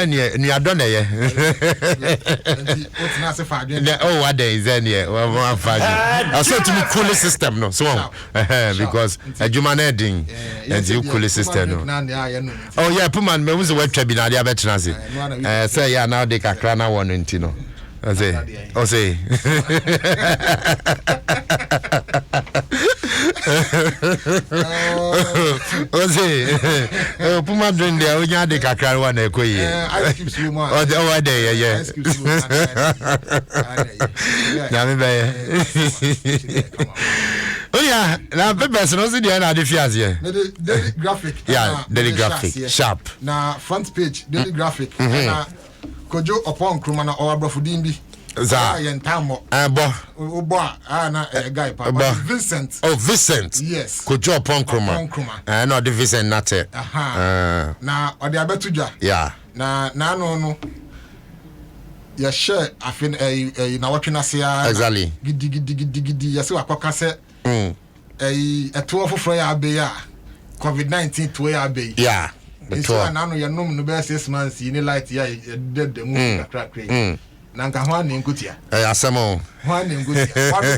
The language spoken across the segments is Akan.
ni adone ye oh what day is any one five I said to me cool system no so because adwuma na edin and you cool system no oh yeah puman me who we twa bi na dia betena se say yeah now they kakra na won nti no I say Puma drink there, we had the kakra one ekoyi. I keep you man. Oh, there, yeah. Oh yeah, now papers no see there na the fias here. Daily graphic. Yeah, daily graphic. Sharp. Na front page daily graphic. Na Kojo upon Krumana or Brofudimbi. Za Yentamo. Bo na guy Papa Vincent. Oh, Vincent. Yes. Kojo upon Kruma. No the Vincent nate. Na ode abetuja. Yeah. Na no. Ya share afin na watching us here. Exactly. Gidi ya se wakoka se eto foforo ya abe ya COVID-19 to ya abe. Yeah. So na no ya nom no be 6 months ni light ya the mu crack. Na nka ho na nkutia. Asemo. Ho na nkutia. Wa na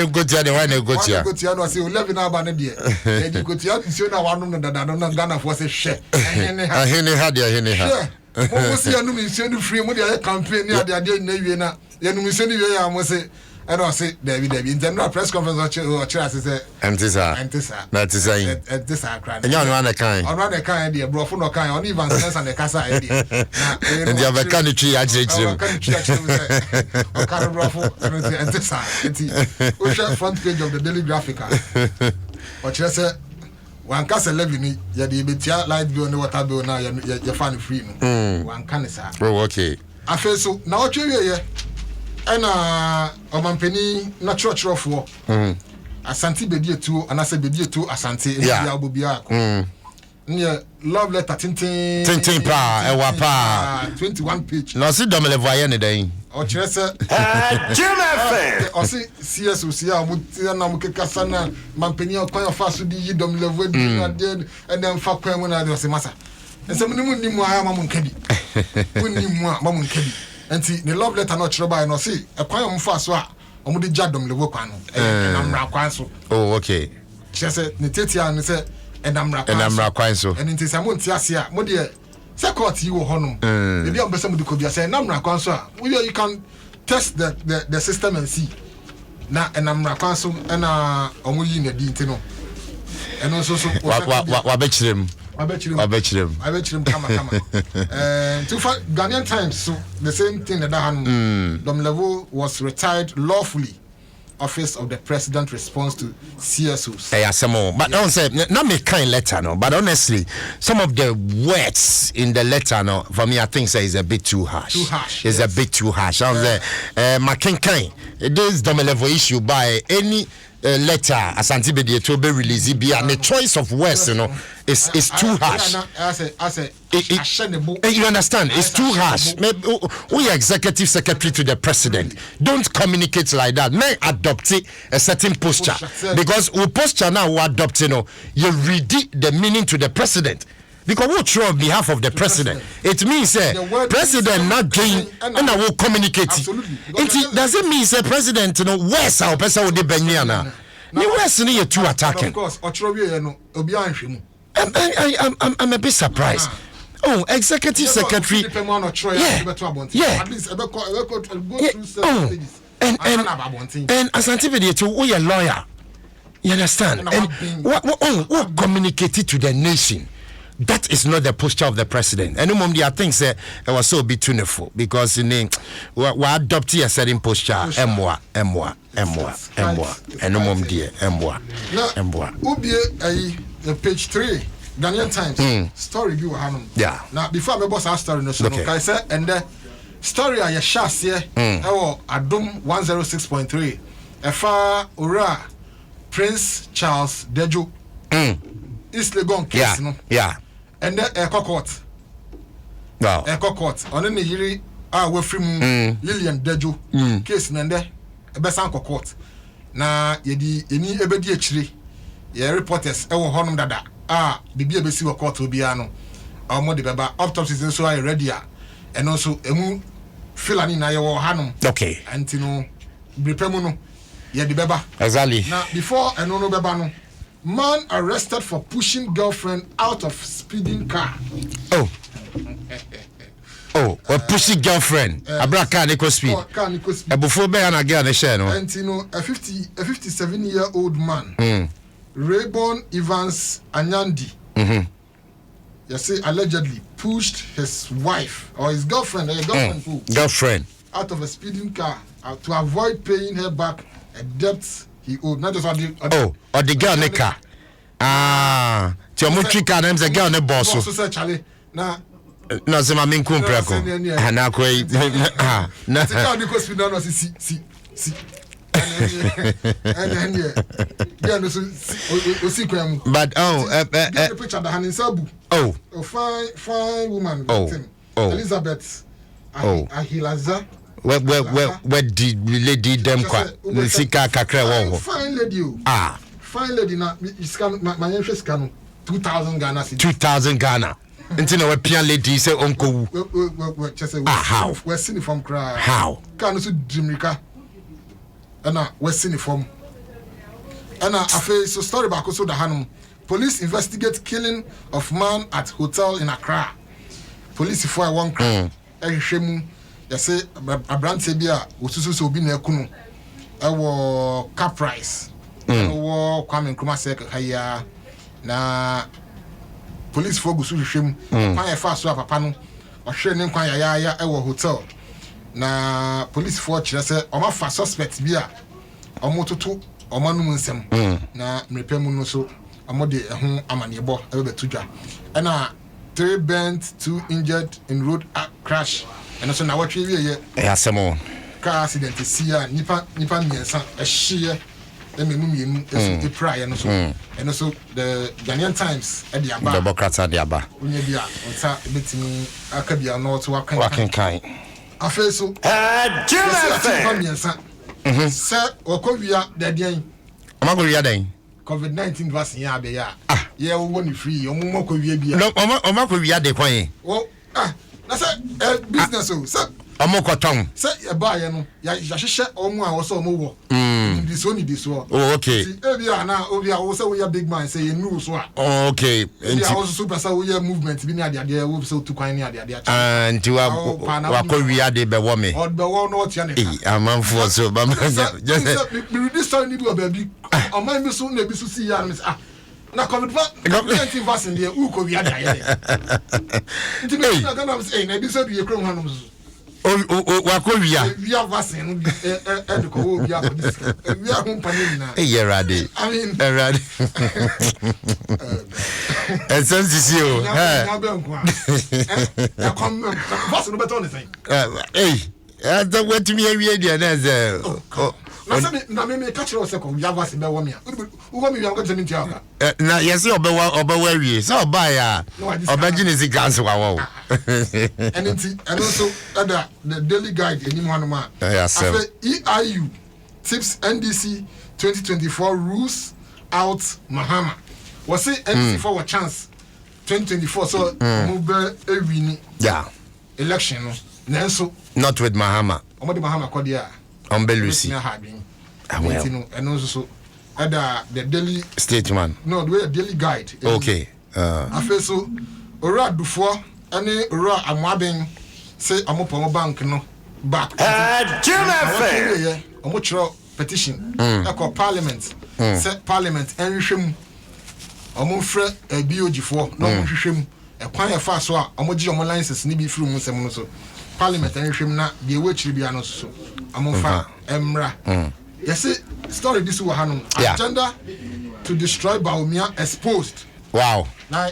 nkutia no say 11 aba na de. E nkutia nsuo na wa nom no dada no na Ghana for say hwe. Ahene ha. Mo si anu mi nsuo no free mo de campaign ni ade na wie na. Ya nu mi nsuo ni wie ya mo say I don't say David in general press conference or say Antisa. That is saying crying. And you know the kind. On the kind idea, bro, for no kind, on even sense and the casa idea. And you have a country actually. Or kind of ruffle and this front page of the Daily Graphic. Or just say one castle levy, ya the betia light bill on the water bill now, you're funny free. One can say, oh, okay. I feel so now, you ena omampeni na church for Asante bedie tu anase bedie tu Asante ya obobia ko ne love letter tintin pa e wa pa 21 page no si domele voyer ne den o kire se o si CSO ya mu na mu kekasa na mampeni akwan afa so di yi domele voyer di na de ena mfa kwan mu na de o se masa ensem ni mu ni mu aya ma mu nkadi mu ni mu a ma mu nkadi enti the love letter no chroba no see e kwan om fa so a om de jadom lewo kwan no na mra kwan so oh okay chese ne tetia ne se e na mra kwan so enti se mo ntia se a mo de se court yi wo honum e bi am besa mo de kodua se na mra kwan so a you can test the system and see na e na mra kwan so e na om yi na di nti no e no so wa be chirem I bet you come. To Ghanaian Times, so the same thing that Dom Levo was retired lawfully. Office of the President response to CSOs. Yeah, some more. But don't say not make kind letter, no. But honestly, some of the words in the letter, no, for me, I think say is a bit too harsh. It's a bit too harsh. I was there. Makenkai, this Dom Levo issue by any letter Asante Bedie to be released be and the choice of words you know is too harsh. You understand? It's too harsh. We are executive secretary to the president. Don't communicate like that. May adopt a certain posture because we posture now we adopt you read the meaning to the president. Because what true on behalf of the president, it means president not gain and I will communicate. It doesn't mean president where's our person with the Benyana. You were seeing two attacking. Of course, I'm a bit surprised. Oh, executive secretary. Yeah. And Asante Bedie to we a lawyer. You understand? And what communicated to the nation? That is not the posture of the president. And there are things that was so bit tuneful because we adopting a certain posture. Emwa. And page 3, Ghanaian Times story view Hanum. Yeah. Now before my boss our story no I said and the story I shas here. Adom 106.3. Efa Ura Prince Charles Dejo. East Legon case no. Yeah. And then Echo Court. Wow. Echo Court. On the yiri we from Lillian Dejo case nende Ebesanko Court. Na yedi eni ebedi achiri. Ye reporters e wo honum dada. bibi e be si wo court obia no omo de beba autopsy so are ready and also emu filani na ye wo hanom okay antino brepemu no ye de beba exactly now before eno no beba no man arrested for pushing girlfriend out of speeding car or pushing girlfriend abra car ne ko speed ebufo be ya na girl ne share no antino a 57-year-old man Rayborn Evans Anyandi you say allegedly pushed his wife or his girlfriend girlfriend out of a speeding car to avoid paying her back a debt he owed. Not just or the girl ne car ti o mo twi car na the girl ne boss so Charlie na no se ma min kun preko na ko na the car because speed no si and yeah no so o kwam but the picture the hanin sabu fine woman Elizabeth Ahilaza where did lady them kwa sika kakra wo fine lady fine lady na scan my interest scan 2000 Ghana cedi 2000 Ghana until we pian lady say onko we just say how we seen from cry how can so dreamrika ana we seen from ana afa so story back so the hanum police investigate killing of man at hotel in Accra police for one crime ehwehwemu you say abrante bia osusu so obi na ekunu ewo car price ewo Kwame Nkrumah sek haya na police for gusu hwehwem kwan ya fa so papa no ohwe ne kwan ya ewo hotel na police for kire say o ma fa suspect bia o mototo o manum nsem na mrepemu no so o mo de ho amanebo ebetudwa na 3 burnt 2 injured in road crash and so na what we hear asemo car accident sia nipa miensa ehye emenu mienu eso prior no so and so the Ghanaian Times e dia ba Democrats dia ba onye dia onsa betimi akabia no to wakan kai afa so nipa miensa se okowia da dian amagowia dan COVID-19 vaccine ya be ya ye wo ni free omo kowia bia no omakowia de kwan na say business so omokoton say e ba ye no ya hwehwe omo a wo so omo wo this so okay ebia na obia wo say we big man say you know so okay enti wo super say we movement bi ni ade wo so tu kwan ni ade anti wa kowia de be wo me od be wo no tia ne amanfo so ba just me read this story ni bi obabi oman bi so na bi so si ya na COVID-19 vaccine dey u ko wi ada ye nti me na gana say na bi so bi ekrom hanom so wa ko wia vaccine no de ko wo wia ko dis wia ho panin na rade I mean rade and some see you na na come vaccine no better on the thing that what me we dey na say na me catch you say ko wia vaccine be wo me wo me wia ko temi tia na yes obewa wie so oba ya obeji ni sika so wa wo and also the daily guide any one ma EIU tips NDC 2024 rules out Mahama was say NDC for a chance 2024 so move ewini election no nanso not with Mahama omode Mahama kodia Ombelusi and also so the daily statesman no the daily guide okay I feel so ora dufo ani ora amwaben say amopo bank no back Jim omo chiro petition e parliament say parliament enhwehwem omo frɛ BOG4 no omo hwehwem e kwan e fa so a omo gi omo license ni bi firi mu nsɛm no so parliament enhwehwem na de wechiri bia no so omo fa emra yes story this wa hanom agenda to destroy Bawumia exposed wow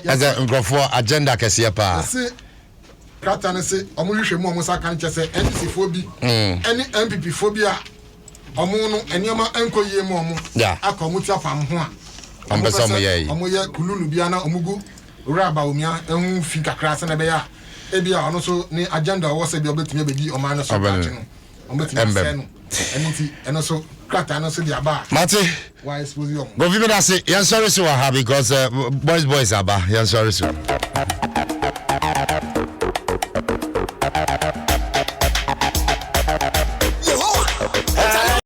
as a ngofo agenda kese pa yes krata ne se omo hwehwem omo sa kan che se NDC fo bi any MPP fo bi a omo no enioma enkoyie mu omo akomo ti apam ho a ambesa omo ye kululu bia na omugu ora Bawumia ehun fi kakra se na be ya e bia ono so ni agenda wo se bi obetumi abedi o ma no so patch no omo betumi se no enti eno so krataa no so di aba mate why expose you go vi me da say yan sorry so ha because boys aba yan sorry so